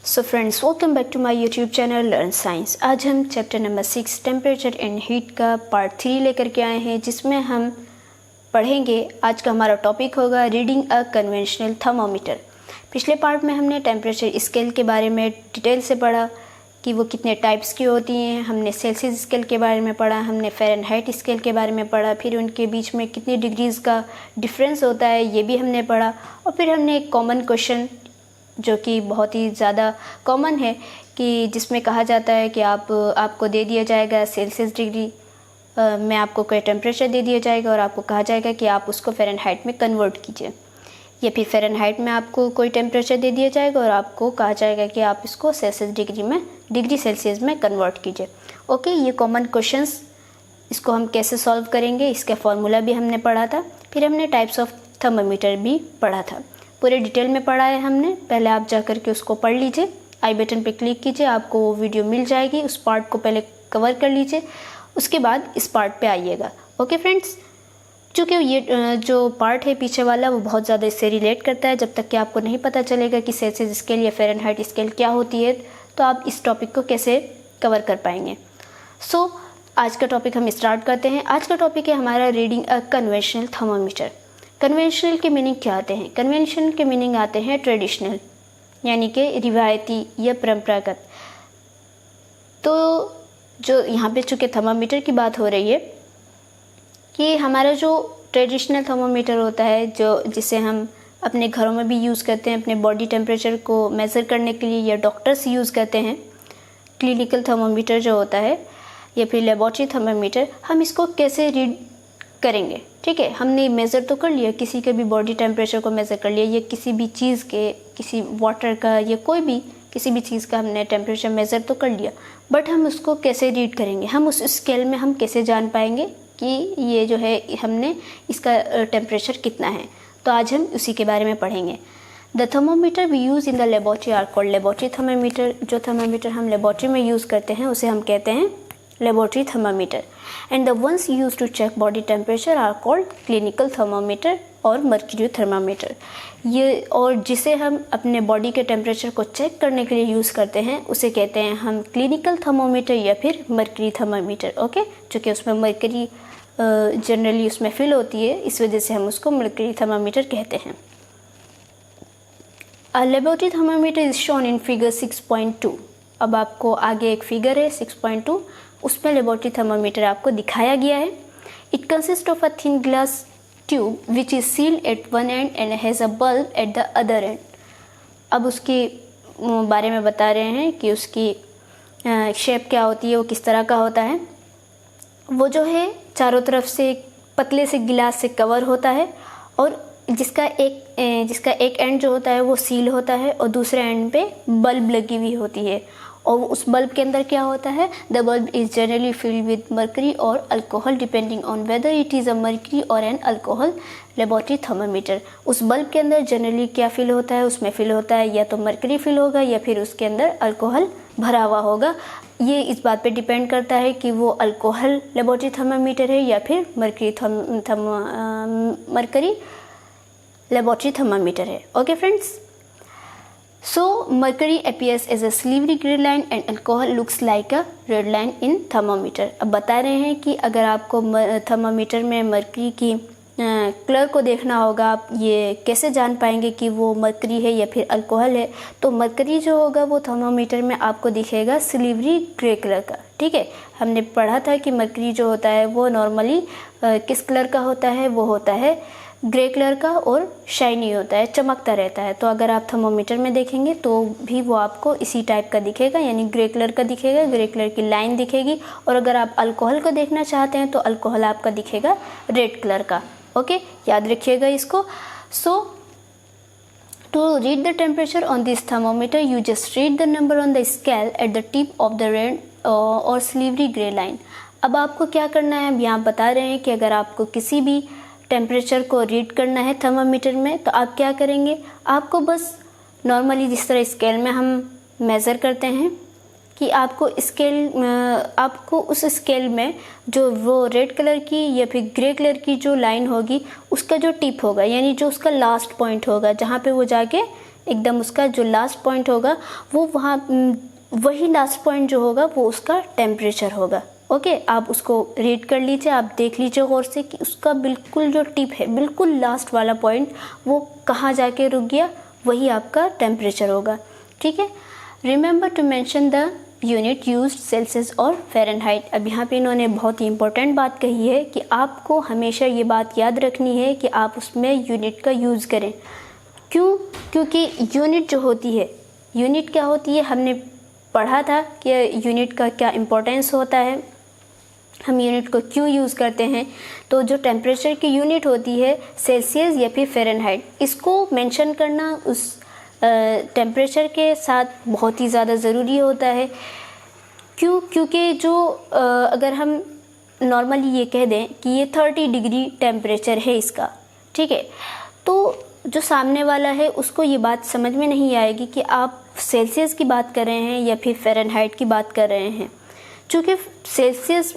So friends, welcome back to my YouTube channel learn science. आज हम chapter number 6 temperature and heat का part 3 लेकर के आए हैं, जिसमें हम पढ़ेंगे। आज का हमारा टॉपिक होगा रीडिंग अ कन्वेंशनल थर्मामीटर। पिछले पार्ट में हमने टेम्परेचर स्केल के बारे में डिटेल से पढ़ा कि वो कितने टाइप्स की होती हैं। हमने सेल्सियस स्केल के बारे में पढ़ा, हमने फ़ारेनहाइट स्केल के बारे में पढ़ा, फिर उनके बीच में कितनी डिग्रीज़ का डिफरेंस होता है ये भी हमने पढ़ा। और फिर हमने एक कॉमन क्वेश्चन जो कि बहुत ही ज़्यादा कॉमन है कि जिसमें कहा जाता है कि आपको दे दिया जाएगा सेल्सियस डिग्री में आपको कोई टेम्परेचर दे दिया जाएगा और आपको कहा जाएगा कि आप उसको फ़ारेनहाइट में कन्वर्ट कीजिए, या फिर फ़ारेनहाइट में आपको कोई टेम्परेचर दे दिया जाएगा और आपको कहा जाएगा कि आप इसको सेल्सियस डिग्री सेल्सियस में कन्वर्ट कीजिए। ओके, ये कॉमन क्वेश्चंस, इसको हम कैसे सॉल्व करेंगे इसका फॉर्मूला भी हमने पढ़ा था। फिर हमने टाइप्स ऑफ थर्मामीटर भी पढ़ा था, पूरे डिटेल में पढ़ा है हमने। पहले आप जा कर के उसको पढ़ लीजिए, आई बटन पे क्लिक कीजिए, आपको वो वीडियो मिल जाएगी। उस पार्ट को पहले कवर कर लीजिए, उसके बाद इस पार्ट पे आइएगा। ओके फ्रेंड्स, चूँकि ये जो पार्ट है पीछे वाला वो बहुत ज़्यादा इससे रिलेट करता है। जब तक कि आपको नहीं पता चलेगा कि सेल्सियस स्केल या फ़ारेनहाइट स्केल क्या होती है, तो आप इस टॉपिक को कैसे कवर कर पाएंगे। सो आज का टॉपिक हम स्टार्ट करते हैं। आज का टॉपिक है हमारा reading a conventional thermometer. Conventional के मीनिंग क्या आते हैं? कन्वेंशनल के मीनिंग आते हैं ट्रेडिशनल, यानी कि रिवायती या परंपरागत। तो जो यहाँ पे चूँकि थर्मामीटर की बात हो रही है कि हमारा जो ट्रेडिशनल थर्मामीटर होता है, जो जिसे हम अपने घरों में भी यूज़ करते हैं अपने बॉडी टेम्परेचर को मेज़र करने के लिए, या डॉक्टर्स यूज़ करते हैं, क्लिनिकल थर्मामीटर जो होता है या फिर लेबोरेटरी थर्मामीटर, हम इसको कैसे रीड करेंगे? ठीक है, हमने मेज़र तो कर लिया, किसी के भी बॉडी टेम्परेचर को मेज़र कर लिया, या किसी भी चीज़ के, किसी वाटर का या कोई भी किसी भी चीज़ का हमने टेम्परेचर मेज़र तो कर लिया, बट हम उसको कैसे रीड करेंगे? हम उस स्केल में हम कैसे जान पाएंगे कि ये जो है हमने इसका टेम्परेचर कितना है? तो आज हम उसी के बारे में पढ़ेंगे। The thermometer we use in the laboratory are called laboratory thermometer. जो थर्मामीटर हम लेबोरेटरी में यूज़ करते हैं उसे हम कहते हैं laboratory thermometer. And the ones use to check body temperature are called clinical thermometer और मर्क्यूरी थर्मामीटर। ये और जिसे हम अपने बॉडी के टेम्परेचर को चेक करने के लिए यूज़ करते हैं उसे कहते हैं हम क्लिनिकल थर्मामीटर या फिर मर्क्यूरी थर्मामीटर। ओके, चूँकि उसमें मर्क्यूरी जनरली उसमें फिल होती है, इस वजह से हम उसको मर्क्यूरी थर्मामीटर कहते हैं। A laboratory thermometer is shown in figure 6.2। अब आपको आगे एक फिगर है 6.2, उसमें लेबोरेटरी थर्मामीटर आपको दिखाया गया है। It consist of a thin glass tube which is sealed at one end and has a bulb at the other end. अब उसके बारे में बता रहे हैं कि उसकी शेप क्या होती है, वो किस तरह का होता है। वो जो है चारों तरफ से पतले से गिलास से कवर होता है, और जिसका एक एंड जो होता है वो सील होता है और दूसरे एंड पे बल्ब लगी हुई होती है। और उस बल्ब के अंदर क्या होता है? The bulb is generally filled with mercury or alcohol depending on whether it is a mercury or an alcohol laboratory thermometer. उस बल्ब के अंदर जनरली क्या फिल होता है? उसमें फिल होता है या तो मर्करी फिल होगा या फिर उसके अंदर अल्कोहल भरा हुआ होगा। ये इस बात पे डिपेंड करता है कि वो अल्कोहल लेबोरेटरी थर्मामीटर है या फिर मर्करी लेबोरेटरी थर्मामीटर है। Okay friends, so mercury appears as a silvery gray line and alcohol looks like a red line in thermometer। अब बता रहे हैं कि अगर आपको थर्मामीटर में मर्करी की कलर को देखना होगा, आप ये कैसे जान पाएंगे कि वो मर्करी है या फिर अल्कोहल है? तो मर्करी जो होगा वो थर्मामीटर में आपको दिखेगा सिल्वरी ग्रे कलर का। ठीक है, हमने पढ़ा था कि मर्करी जो होता है वो नॉर्मली किस कलर का होता है? वो होता है ग्रे कलर का और शाइनी होता है, चमकता रहता है। तो अगर आप थर्मोमीटर में देखेंगे तो भी वो आपको इसी टाइप का दिखेगा, यानी ग्रे कलर का दिखेगा, ग्रे कलर की लाइन दिखेगी। और अगर आप अल्कोहल को देखना चाहते हैं तो अल्कोहल आपका दिखेगा रेड कलर का। ओके, याद रखिएगा इसको। So to read the temperature on this thermometer you just read the number on the scale at the tip of the red or silvery grey line. अब आपको क्या करना है? अब यहाँ बता रहे हैं कि अगर आपको किसी भी टेम्परेचर को रीड करना है थर्मामीटर में तो आप क्या करेंगे? आपको बस नॉर्मली जिस तरह स्केल में हम मेज़र करते हैं कि आपको उस स्केल में जो वो रेड कलर की या फिर ग्रे कलर की जो लाइन होगी उसका जो टिप होगा, यानी जो उसका लास्ट पॉइंट होगा जहाँ पे वो जाके एकदम उसका जो लास्ट पॉइंट होगा वो वहाँ वही लास्ट पॉइंट जो होगा वो उसका टेम्परेचर होगा। ओके, आप उसको रीड कर लीजिए, आप देख लीजिए गौर से कि उसका बिल्कुल जो टिप है, बिल्कुल लास्ट वाला पॉइंट वो कहाँ जाके रुक गया, वही आपका टेम्परेचर होगा। ठीक है, remember to mention the unit used Celsius और फ़ारेनहाइट। अब यहाँ पे इन्होंने बहुत ही इंपॉर्टेंट बात कही है कि आपको हमेशा ये बात याद रखनी है कि आप उसमें यूनिट का यूज़ करें। क्यों? क्योंकि यूनिट जो होती है, यूनिट क्या होती है, हमने पढ़ा था कि यूनिट का क्या इम्पोर्टेंस होता है, हम यूनिट को क्यों यूज़ करते हैं। तो जो टेम्परेचर की यूनिट होती है सेल्सियस या फिर फ़ारेनहाइट, इसको मेंशन करना उस टेम्परेचर के साथ बहुत ही ज़्यादा ज़रूरी होता है। क्यों? क्योंकि जो अगर हम नॉर्मली ये कह दें कि ये 30 डिग्री टेम्परेचर है इसका, ठीक है, तो जो सामने वाला है उसको ये बात समझ में नहीं आएगी कि आप सेल्सियस की बात कर रहे हैं या फिर फ़ारेनहाइट की बात कर रहे हैं। चूँकि सेल्सियस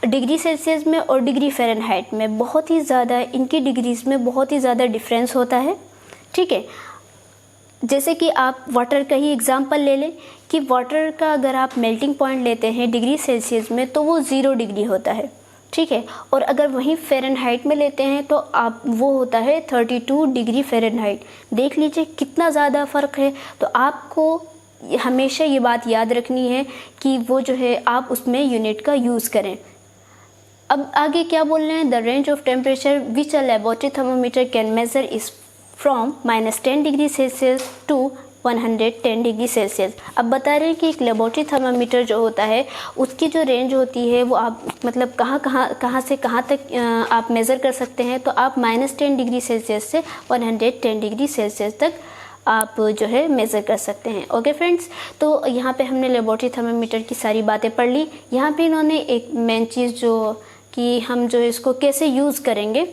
डिग्री सेल्सियस में और डिग्री फ़ारेनहाइट में बहुत ही ज़्यादा, इनकी डिग्रीज़ में बहुत ही ज़्यादा डिफरेंस होता है। ठीक है, जैसे कि आप वाटर का ही एग्जांपल ले लें कि वाटर का अगर आप मेल्टिंग पॉइंट लेते हैं डिग्री सेल्सियस में तो वो 0 डिग्री होता है। ठीक है, और अगर वहीं फ़ारेनहाइट में लेते हैं तो आप वो होता है 32 डिग्री फ़ारेनहाइट। देख लीजिए कितना ज़्यादा फ़र्क है। तो आपको हमेशा ये बात याद रखनी है कि वो जो है आप उसमें यूनिट का यूज़ करें। अब आगे क्या बोल रहे हैं, the range of temperature which a laboratory thermometer can measure is from -10 degree Celsius to 110 degree Celsius. अब बता रहे हैं कि एक लेबोरेटरी थर्मामीटर जो होता है उसकी जो रेंज होती है वो आप मतलब कहाँ से कहाँ तक आप मेज़र कर सकते हैं। तो आप -10 डिग्री सेल्सियस से 110 डिग्री सेल्सियस तक आप जो है मेज़र कर सकते हैं। ओके फ्रेंड्स, तो यहाँ पे हमने लेबोरेटरी थर्मामीटर की सारी बातें पढ़ ली। यहाँ पे इन्होंने एक मेन चीज़ जो कि हम जो इसको कैसे यूज़ करेंगे,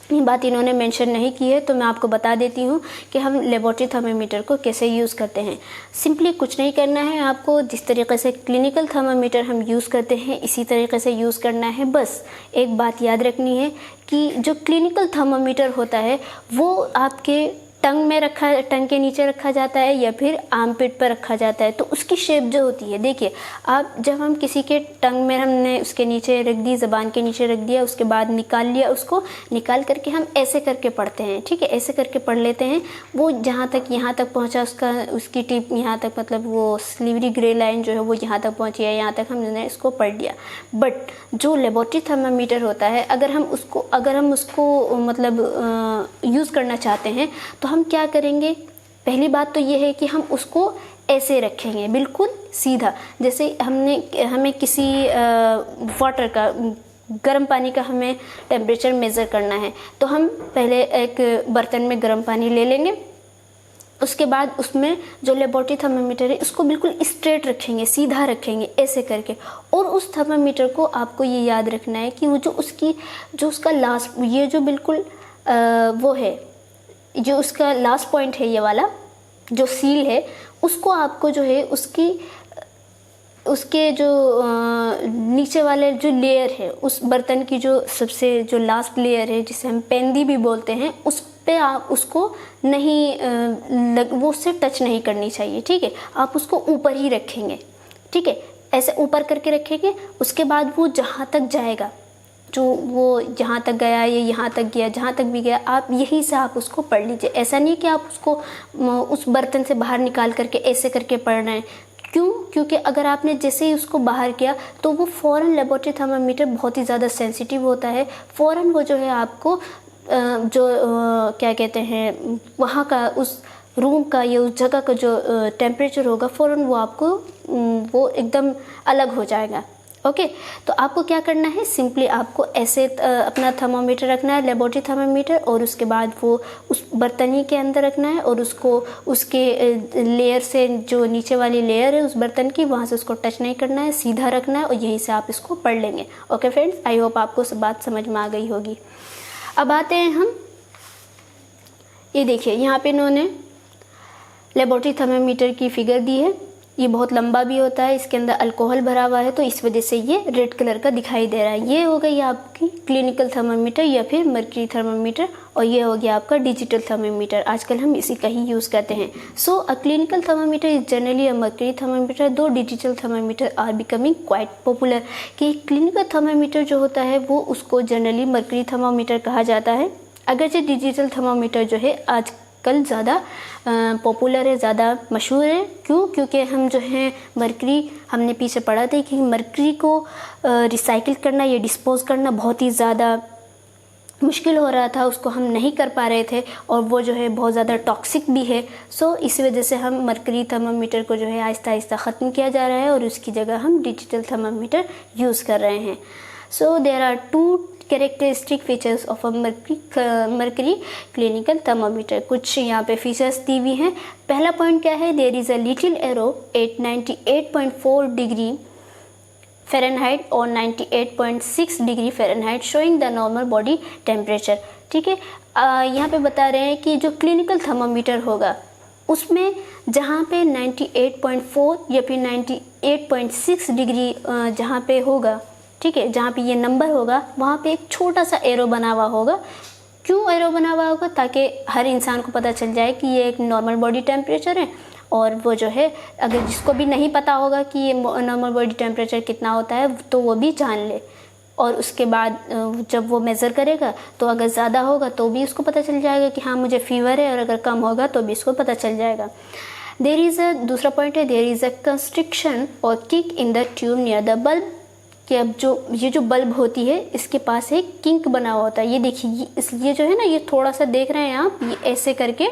ये बात इन्होंने मेंशन नहीं की है, तो मैं आपको बता देती हूँ कि हम लेबोरेटरी थर्मामीटर को कैसे यूज़ करते हैं। सिंपली कुछ नहीं करना है आपको, जिस तरीके से क्लिनिकल थर्मामीटर हम यूज़ करते हैं इसी तरीके से यूज़ करना है। बस एक बात याद रखनी है कि जो क्लिनिकल थर्मामीटर होता है वो आपके टंग के नीचे रखा जाता है या फिर आर्मपिट पर रखा जाता है। तो उसकी शेप जो होती है, देखिए आप जब हम किसी के टंग में हमने उसके नीचे रख दी, ज़बान के नीचे रख दिया, उसके बाद निकाल लिया, उसको निकाल करके हम ऐसे करके पढ़ते हैं। ठीक है, ऐसे करके पढ़ लेते हैं। वो जहाँ तक यहाँ तक पहुँचा उसकी टिप यहाँ तक, मतलब वो स्लीवरी ग्रे लाइन जो है वो यहाँ तक पहुँची है, यहाँ तक हमने इसको पढ़ लिया। बट जो लेबोरेटरी थर्मामीटर होता है अगर हम उसको मतलब यूज़ करना चाहते हैं तो हम क्या करेंगे, पहली बात तो ये है कि हम उसको ऐसे रखेंगे बिल्कुल सीधा। जैसे हमें किसी वाटर का, गर्म पानी का हमें टेम्परेचर मेज़र करना है तो हम पहले एक बर्तन में गर्म पानी ले लेंगे, उसके बाद उसमें जो लेबोरेटरी थर्मामीटर है उसको बिल्कुल स्ट्रेट रखेंगे, सीधा रखेंगे ऐसे करके। और उस थर्मामीटर को आपको ये याद रखना है कि वो जो उसका लास्ट, ये जो बिल्कुल वो है, जो उसका लास्ट पॉइंट है, ये वाला जो सील है, उसको आपको जो है उसके जो नीचे वाले जो लेयर है उस बर्तन की जो सबसे जो लास्ट लेयर है जिसे हम पेंदी भी बोलते हैं, उस पे आप उसको नहीं वो उससे टच नहीं करनी चाहिए। ठीक है, आप उसको ऊपर ही रखेंगे। ठीक है, ऐसे ऊपर करके रखेंगे। उसके बाद वो जहाँ तक जाएगा, जो वो जहाँ तक गया या यहाँ तक गया, जहाँ तक भी गया, आप यहीं से आप उसको पढ़ लीजिए। ऐसा नहीं कि आप उसको उस बर्तन से बाहर निकाल करके ऐसे करके पढ़ रहे हैं। क्यों? क्योंकि अगर आपने जैसे ही उसको बाहर किया तो वो फ़ौरन लेबोरेटरी थर्मामीटर बहुत ही ज़्यादा सेंसिटिव होता है। फ़ौरन वो जो है आपको क्या कहते हैं, वहाँ का उस रूम का या उस जगह का जो टेम्परेचर होगा फ़ौरन वो आपको वो एकदम अलग हो जाएगा। ओके, तो आपको क्या करना है, सिंपली आपको ऐसे अपना थर्मामीटर रखना है, लेबोरेटरी थर्मामीटर, और उसके बाद वो उस बर्तन ही के अंदर रखना है और उसको उसके लेयर से, जो नीचे वाली लेयर है उस बर्तन की, वहाँ से उसको टच नहीं करना है, सीधा रखना है और यहीं से आप इसको पढ़ लेंगे। ओके फ्रेंड्स, आई होप आपको सब बात समझ में आ गई होगी। अब आते हैं हम, ये देखिए यहाँ पे इन्होंने लेबोरेटरी थर्मामीटर की फिगर दी है। ये बहुत लंबा भी होता है, इसके अंदर अल्कोहल भरा हुआ है, तो इस वजह से ये रेड कलर का दिखाई दे रहा है। ये हो गई आपकी क्लिनिकल थर्मामीटर या फिर मर्करी थर्मामीटर, और ये हो गया आपका डिजिटल थर्मामीटर। आजकल हम इसी का ही यूज़ करते हैं। So a clinical thermometer is generally a mercury thermometer, though digital thermometer are becoming quite popular. कि क्लिनिकल थर्मामीटर जो होता है वो उसको जनरली मर्करी थर्मामीटर कहा जाता है, अगरचे डिजिटल थर्मामीटर जो है आजकल ज़्यादा पॉपुलर है, ज़्यादा मशहूर है। क्यों? क्योंकि हम जो है मर्करी, हमने पीछे पढ़ा था कि मर्करी को रिसाइकिल करना या डिस्पोज करना बहुत ही ज़्यादा मुश्किल हो रहा था, उसको हम नहीं कर पा रहे थे, और वो जो है बहुत ज़्यादा टॉक्सिक भी है। सो इस वजह से हम मर्करी थर्मामीटर को जो है आहिस्ता आहिस्ता ख़त्म किया जा रहा है और उसकी जगह हम डिजिटल थर्मामीटर यूज़ कर रहे हैं। So there are two characteristic features of a mercury clinical thermometer. कुछ यहाँ पे फीचर्स दी हुई हैं। पहला पॉइंट क्या है? There is a little arrow at 98.4 degree Fahrenheit और 98.6 degree Fahrenheit showing the normal body temperature. ठीक है, यहाँ पे बता रहे हैं कि जो क्लिनिकल थर्मामीटर होगा उसमें जहाँ पे 98.4 या फिर 98.6 डिग्री जहाँ पे होगा, ठीक है, जहाँ पे ये नंबर होगा वहाँ पे एक छोटा सा एरो बना हुआ होगा। क्यों एरो बना हुआ होगा? ताकि हर इंसान को पता चल जाए कि ये एक नॉर्मल बॉडी टेम्परेचर है, और वो जो है अगर जिसको भी नहीं पता होगा कि ये नॉर्मल बॉडी टेम्परेचर कितना होता है तो वो भी जान ले, और उसके बाद जब वो मेज़र करेगा तो अगर ज़्यादा होगा तो भी उसको पता चल जाएगा कि हाँ मुझे फीवर है, और अगर कम होगा तो भी उसको पता चल जाएगा। देयर इज़ अ दूसरा पॉइंट है, देयर इज़ अ कंस्ट्रिक्शन और kick in the tube near the bulb. कि अब ये जो बल्ब होती है इसके पास एक किंक बना हुआ होता है। ये देखिए, ये जो है ना, ये थोड़ा सा देख रहे हैं आप, ये ऐसे करके,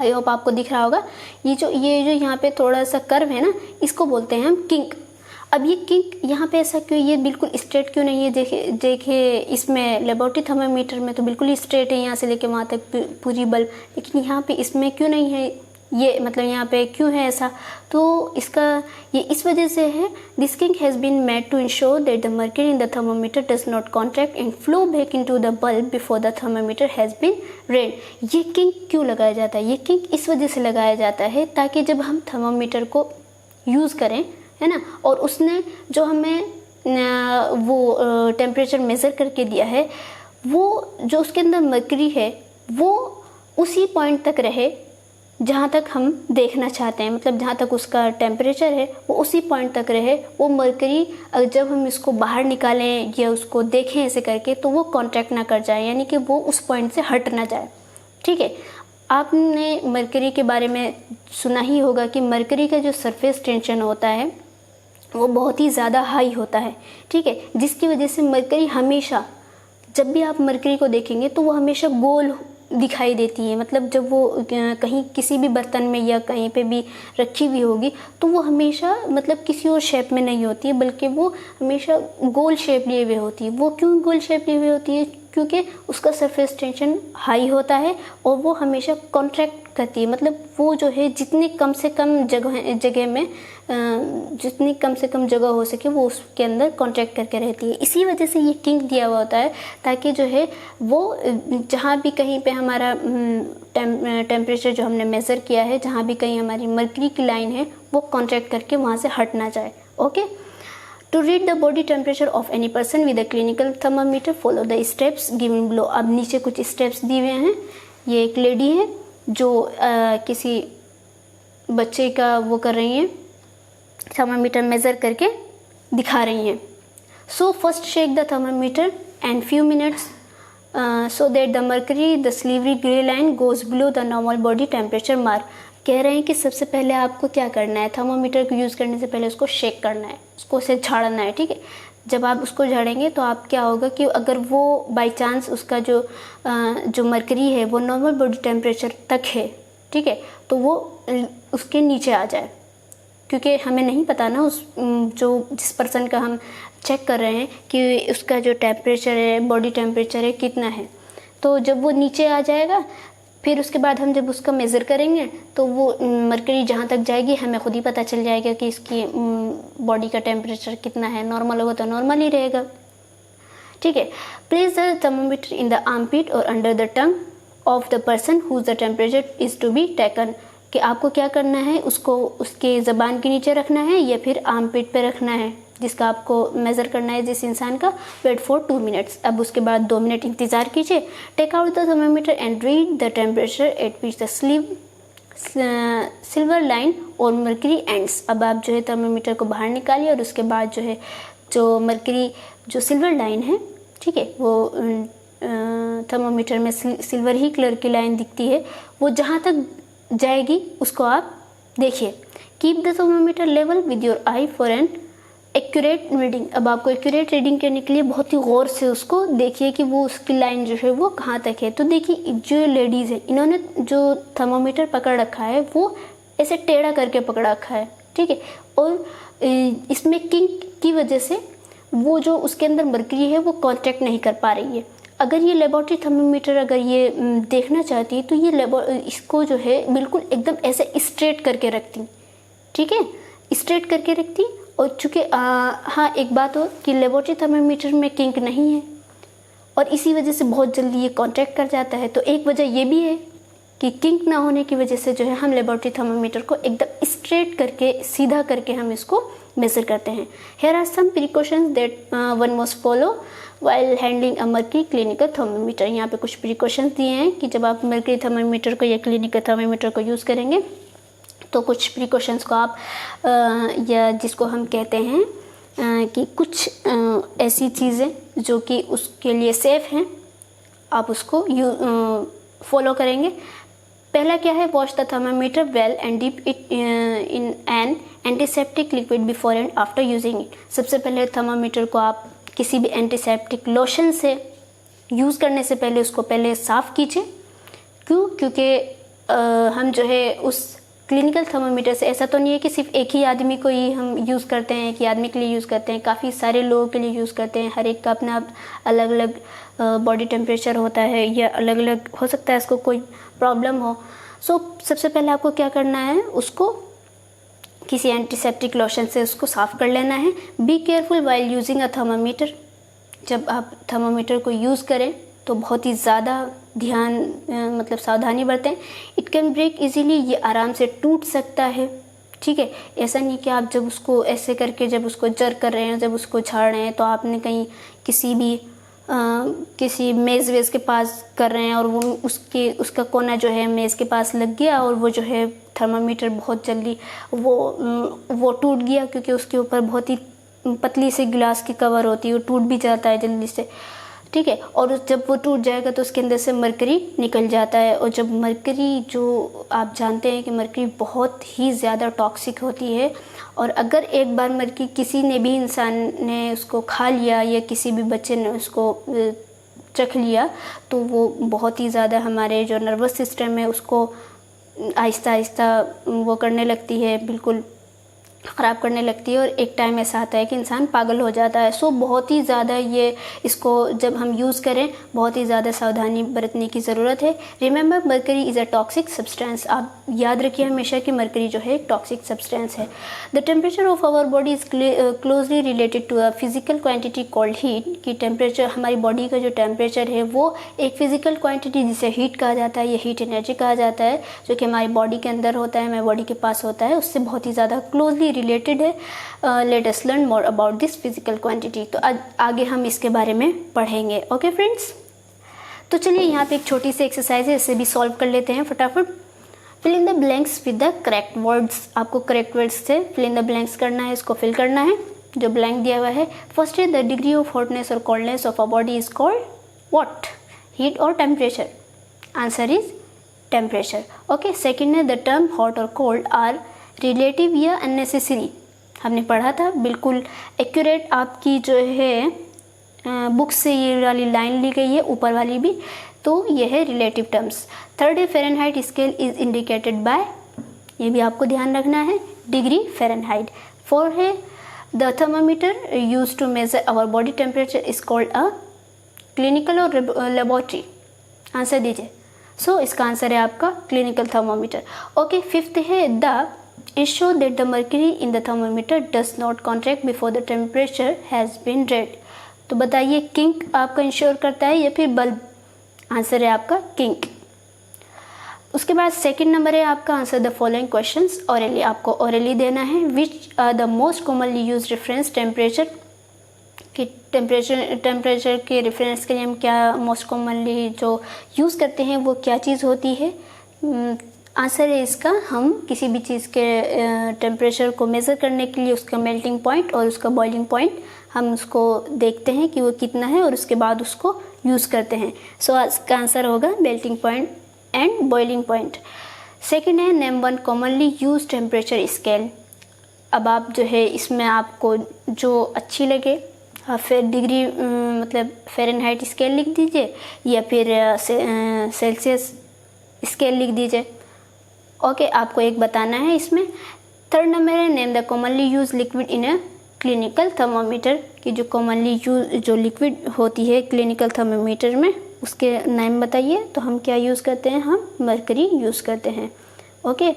आई होप आपको दिख रहा होगा, ये जो यहाँ पे थोड़ा सा कर्व है ना, इसको बोलते हैं हम किंक। अब ये किंक यहाँ पे ऐसा क्यों, ये बिल्कुल स्ट्रेट क्यों नहीं है? देखिए इसमें लेबोरेटरी थर्मामीटर में तो बिल्कुल ही स्ट्रेट है यहाँ से लेके वहाँ तक पूरी बल्ब, लेकिन यहाँ पे इसमें क्यों नहीं है? ये मतलब यहाँ पे क्यों है ऐसा? तो इसका ये इस वजह से है, this kink has been made to ensure that the mercury in the thermometer does not contract and flow back into the bulb before the thermometer has been read. ये किंक क्यों लगाया जाता है? ये किंक इस वजह से लगाया जाता है ताकि जब हम थर्मामीटर को यूज़ करें, है ना, और उसने जो हमें वो टेम्परेचर मेज़र करके दिया है, वो जो उसके अंदर मर्क्यूरी है वो उसी पॉइंट तक रहे जहाँ तक हम देखना चाहते हैं, मतलब जहाँ तक उसका टेम्परेचर है वो उसी पॉइंट तक रहे। वो मर्करी जब हम इसको बाहर निकालें या उसको देखें ऐसे करके तो वो कॉन्ट्रैक्ट ना कर जाए, यानी कि वो उस पॉइंट से हट ना जाए। ठीक है, आपने मर्करी के बारे में सुना ही होगा कि मर्करी का जो सरफेस टेंशन होता है वो बहुत ही ज़्यादा हाई होता है। ठीक है, जिसकी वजह से मर्करी हमेशा, जब भी आप मर्करी को देखेंगे तो वो हमेशा गोल दिखाई देती है। मतलब जब वो कहीं किसी भी बर्तन में या कहीं पे भी रखी हुई होगी तो वो हमेशा मतलब किसी और शेप में नहीं होती है, बल्कि वो हमेशा गोल शेप लिए हुए होती है। वो क्यों गोल शेप लिए हुए होती है? क्योंकि उसका सरफेस टेंशन हाई होता है और वो हमेशा कॉन्ट्रैक्ट करती है। मतलब वो जो है जितनी कम से कम जगह में जितनी कम से कम जगह हो सके वो उसके अंदर कॉन्ट्रैक्ट करके रहती है। इसी वजह से ये किंक दिया हुआ होता है ताकि जो है वो जहाँ भी कहीं पे हमारा टेम्परेचर जो हमने मेज़र किया है, जहाँ भी कहीं हमारी मर्करी की लाइन है वो कॉन्ट्रैक्ट करके वहाँ से हट ना जाए। Okay, to read the body temperature of any person with a clinical thermometer follow the steps given below. अब नीचे कुछ स्टेप्स दिए हुए हैं। ये एक लेडी है जो किसी बच्चे का वो कर रही हैं, थर्मामीटर मेज़र करके दिखा रही हैं। So first shake the thermometer and few minutes so that the mercury the silvery grey line goes below the normal body temperature mark। कह रहे हैं कि सबसे पहले आपको क्या करना है, थर्मामीटर को यूज़ करने से पहले उसको शेक करना है, उसको उसे झाड़ना है। ठीक है, जब आप उसको झाड़ेंगे तो आप क्या होगा कि अगर वो बाय चांस उसका जो मर्करी है वो नॉर्मल बॉडी टेम्परेचर तक है, ठीक है, तो वो उसके नीचे आ जाए, क्योंकि हमें नहीं पता ना जिस पर्सन का हम चेक कर रहे हैं कि उसका जो टेम्परेचर है, बॉडी टेम्परेचर है कितना है। तो जब वो नीचे आ जाएगा फिर उसके बाद हम जब उसका मेज़र करेंगे तो वो मर्करी जहाँ तक जाएगी हमें खुद ही पता चल जाएगा कि इसकी बॉडी का टेम्परेचर कितना है। नॉर्मल होगा तो नॉर्मल ही रहेगा। ठीक है, place the thermometer in the armpit or under the tongue of the person whose the temperature is to be taken. कि आपको क्या करना है, उसको उसके ज़बान के नीचे रखना है या फिर आर्मपिट पे रखना है, जिसका आपको मेज़र करना है जिस इंसान का। Wait for 2 minutes. अब उसके बाद 2 मिनट इंतज़ार कीजिए। Take out the thermometer and read the temperature at which the silver line और मर्करी एंड्स। अब आप जो है थर्मामीटर को बाहर निकालिए और उसके बाद जो है जो मर्करी जो सिल्वर लाइन है, ठीक है, वो थर्मामीटर में सिल्वर ही कलर की लाइन दिखती है, वो जहाँ तक जाएगी उसको आप देखिए। Keep the thermometer level with your I for an accurate reading. अब आपको एक्यूरेट रीडिंग करने के लिए बहुत ही गौर से उसको देखिए कि वो उसकी लाइन जो है वो कहाँ तक है। तो देखिए जो लेडीज़ है, इन्होंने जो थर्मामीटर पकड़ रखा है वो ऐसे टेढ़ा करके पकड़ रखा है, ठीक है, और इसमें किंक की वजह से वो जो उसके अंदर मर्करी है वो कॉन्टैक्ट नहीं कर पा रही है। अगर ये लेबोरेटरी थर्मामीटर अगर ये देखना चाहती है तो ये इसको जो है बिल्कुल एकदम ऐसे स्ट्रेट करके रखती, ठीक है, स्ट्रेट करके रखती। और चूँकि हाँ एक बात हो कि लेबोरेटरी थर्मामीटर में किंक नहीं है और इसी वजह से बहुत जल्दी ये कॉन्टैक्ट कर जाता है। तो एक वजह ये भी है कि किंक ना होने की वजह से जो है हम लेबोरेटरी थर्मामीटर को एकदम स्ट्रेट करके सीधा करके हम इसको मेज़र करते हैं। Here are some precautions that one must follow while handling a mercury clinical thermometer. यहाँ पे कुछ प्रिकॉशंस दिए हैं कि जब आप मर्करी थर्मामीटर को या क्लिनिकल थर्मामीटर को यूज़ करेंगे तो कुछ प्रिकॉशंस को आप या जिसको हम कहते हैं कि कुछ ऐसी चीज़ें जो कि उसके लिए सेफ़ हैं, आप उसको फॉलो करेंगे। पहला क्या है, wash the thermometer well and dip it in an antiseptic liquid before and after using it. सबसे पहले थर्मामीटर को आप किसी भी एंटीसेप्टिक लोशन से यूज़ करने से पहले उसको पहले साफ़ कीजिए। क्यों? क्योंकि हम जो है उस क्लिनिकल थर्मामीटर से, ऐसा तो नहीं है कि सिर्फ एक ही आदमी को ही हम यूज़ करते हैं, एक ही आदमी के लिए यूज़ करते हैं, काफ़ी सारे लोगों के लिए यूज़ करते हैं। हर एक का अपना अलग अलग बॉडी टेम्परेचर होता है या अलग अलग हो सकता है इसको कोई प्रॉब्लम हो। सो सबसे पहले आपको क्या करना है, उसको किसी एंटीसेप्टिक लोशन से उसको साफ़ कर लेना है। Be careful while using a thermometer. जब आप थर्मामीटर को यूज़ करें तो बहुत ही ज़्यादा ध्यान मतलब सावधानी बरतें। इट कैन ब्रेक इजीली, ये आराम से टूट सकता है, ठीक है। ऐसा नहीं कि आप जब उसको ऐसे करके जब उसको जर कर रहे हैं, जब उसको झाड़ रहे हैं तो आपने कहीं किसी मेज़ वेज़ के पास कर रहे हैं और वो उसका कोना जो है मेज़ के पास लग गया और वो जो है थर्मामीटर बहुत जल्दी वो टूट गया, क्योंकि उसके ऊपर बहुत ही पतली सी गिलास की कवर होती है, वो टूट भी जाता है जल्दी से, ठीक है। और जब वो टूट जाएगा तो उसके अंदर से मरकरी निकल जाता है। और जब मरकरी, जो आप जानते हैं कि मरकरी बहुत ही ज़्यादा टॉक्सिक होती है, और अगर एक बार मरकरी किसी ने भी इंसान ने उसको खा लिया या किसी भी बच्चे ने उसको चख लिया तो वो बहुत ही ज़्यादा हमारे जो नर्वस सिस्टम है उसको आहिस्ता आहिस्ता वो करने लगती है, बिल्कुल ख़राब करने लगती है, और एक टाइम ऐसा आता है कि इंसान पागल हो जाता है। सो बहुत ही ज़्यादा ये इसको जब हम यूज़ करें बहुत ही ज़्यादा सावधानी बरतने की ज़रूरत है। Remember mercury is a toxic substance. आप याद रखिए हमेशा कि मरकरी जो है एक टॉक्सिक सब्सटेंस है। The temperature of our body is closely related to a physical quantity called heat. कि टेम्परेचर, हमारी बॉडी का जो टेम्परेचर है वो एक फिजिकल क्वान्टिटी जिसे हीट कहा जाता है या हीट एनर्जी कहा जाता है, जो कि हमारी बॉडी के अंदर होता है, हमारी बॉडी के पास होता है, उससे बहुत ही ज़्यादा क्लोजली रिलेटेड है। Let us learn more about this physical quantity. तो आगे हम इसके बारे में पढ़ेंगे। ओके फ्रेंड्स, तो चलिए यहाँ पे एक छोटी सी एक्सरसाइज है, इसे भी सॉल्व कर लेते हैं फटाफट। Fill in the blanks with the correct words. आपको करेक्ट वर्ड्स से फिल इन द ब्लैंक्स करना है, इसको फिल करना है जो ब्लैंक दिया हुआ है। फर्स्ट है द डिग्री ऑफ हॉटनेस और coldness of a body is called what? Heat or temperature? Answer is temperature. Okay, second है द टर्म हॉट और कोल्ड आर रिलेटिव या अननेसेसरी। हमने पढ़ा था, बिल्कुल एक्यूरेट आपकी जो है बुक से ये वाली लाइन ली गई है, ऊपर वाली भी, तो ये है रिलेटिव टर्म्स। थर्ड है Fahrenheit scale is indicated by, ये भी आपको ध्यान रखना है, डिग्री फ़ारेनहाइट। फोर है the thermometer use to measure our body temperature is called a clinical or laboratory? Answer दीजिए। सो इसका आंसर है आपका क्लिनिकल थर्मामीटर। ओके, फिफ्थ है the ensure that the mercury in the thermometer does not contract before the temperature has been read। तो बताइए kink आपका ensure करता है या फिर बल्ब? आंसर है आपका किंक। उसके बाद सेकंड नंबर है आपका answer the following questions orally, आपको ऑरली देना है। Which are the most commonly use reference temperature, कि टेम्परेचर के रेफरेंस के लिए हम क्या मोस्ट कॉमनली जो यूज़ करते हैं वो क्या चीज़ होती है। आंसर है इसका, हम किसी भी चीज़ के टेम्परेचर को मेज़र करने के लिए उसका मेल्टिंग पॉइंट और उसका बॉइलिंग पॉइंट हम उसको देखते हैं कि वो कितना है और उसके बाद उसको यूज़ करते हैं। सो इसका आंसर होगा melting point and boiling point. Second है name one commonly use temperature scale. अब आप जो है इसमें आपको जो अच्छी लगे, फिर डिग्री मतलब फ़ारेनहाइट स्केल लिख दीजिए या फिर सेल्सियस स्केल लिख दीजिए। ओके, आपको एक बताना है इसमें। थर्ड नंबर है name the commonly use liquid in a clinical thermometer, कि जो कॉमनली यूज जो लिक्विड होती है क्लिनिकल थर्मोमीटर में उसके नाम बताइए। तो हम क्या यूज़ करते हैं, हम मरकरी यूज़ करते हैं। ओके,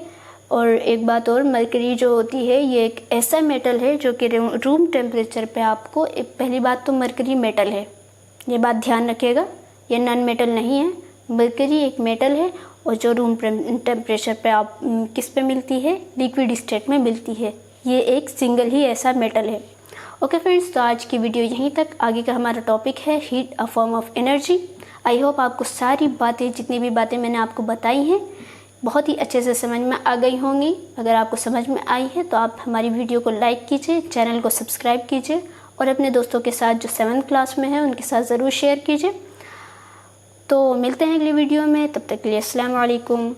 और एक बात और, मरकरी जो होती है ये एक ऐसा मेटल है जो कि रूम टेम्परेचर पे आपको, पहली बात तो मरकरी मेटल है, ये बात ध्यान रखिएगा, ये नॉन मेटल नहीं है। मरकरी एक मेटल है और जो रूम टेम्परेचर पे आप किस पे मिलती है, लिक्विड स्टेट में मिलती है। ये एक सिंगल ही ऐसा मेटल है। ओके फ्रेंड्स, तो आज की वीडियो यहीं तक। आगे का हमारा टॉपिक है heat a form of energy. I hope आपको सारी बातें, जितनी भी बातें मैंने आपको बताई हैं, बहुत ही अच्छे से समझ में आ गई होंगी। अगर आपको समझ में आई है तो आप हमारी वीडियो को लाइक कीजिए, चैनल को सब्सक्राइब कीजिए और अपने दोस्तों के साथ जो 7th क्लास में है उनके साथ ज़रूर शेयर कीजिए। तो मिलते हैं अगली वीडियो में, तब तक के लिए अस्सलाम वालेकुम।